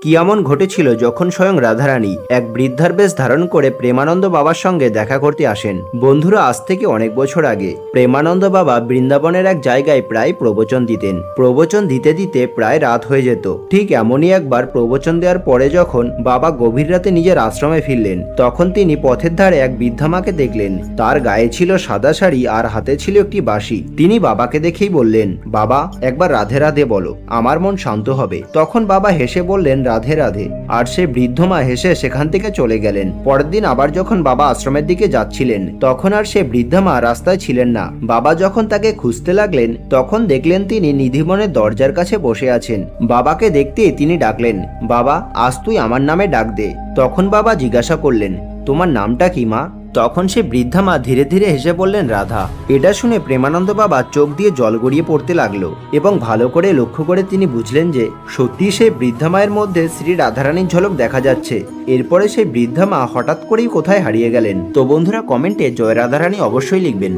কি এমন ঘটেছিল যখন স্বয়ং রাধারানী এক বৃদ্ধার বেশ ধারণ করে প্রেমানন্দ বাবার সঙ্গে দেখা করতে আসেন। বন্ধুরা, আজ থেকে অনেক বছর আগে প্রেমানন্দ বাবা বৃন্দাবনের এক জায়গায় প্রায় প্রবচন দিতেন। প্রবচন দিতে দিতে প্রায় রাত হয়ে যেত। ঠিক এমনই একবার প্রবচন দেওয়ার পরে যখন বাবা গভীর রাতে নিজের আশ্রমে ফিরলেন, তখন তিনি পথের ধারে এক বৃদ্ধা মাকে দেখলেন। তার গায়ে ছিল সাদা শাড়ি আর হাতে ছিল একটি বাঁশি। তিনি বাবাকে দেখেই বললেন, বাবা, একবার রাধে রাধে বলো, আমার মন শান্ত হবে। তখন বাবা হেসে বললেন, রাধে রাধে। আর সে বৃদ্ধ মা হেসে সেখান থেকে চলে গেলেন। পরের দিন আবার যখন বাবা আশ্রমের দিকে যাচ্ছিলেন, তখন আর সে বৃদ্ধা মা রাস্তায় ছিলেন না। বাবা যখন তাকে খুঁজতে লাগলেন, তখন দেখলেন তিনি নিধিবনের দরজার কাছে বসে আছেন। বাবাকে দেখতেই তিনি ডাকলেন, বাবা, আজ তুই আমার নামে ডাক দে। তখন বাবা জিজ্ঞাসা করলেন, তোমার নামটা কি মা? তখন সে বৃদ্ধা মা ধীরে ধীরে হেসে বললেন, রাধা। এটা শুনে প্রেমানন্দ বাবা চোখ দিয়ে জল গড়িয়ে পড়তে লাগলো এবং ভালো করে লক্ষ্য করে তিনি বুঝলেন যে সত্যি সেই বৃদ্ধা মায়ের মধ্যে শ্রী রাধারানীর ঝলক দেখা যাচ্ছে। এরপরে সেই বৃদ্ধা মা হঠাৎ করেই কোথায় হারিয়ে গেলেন। তো বন্ধুরা, কমেন্টে জয় রাধারানী অবশ্যই লিখবেন।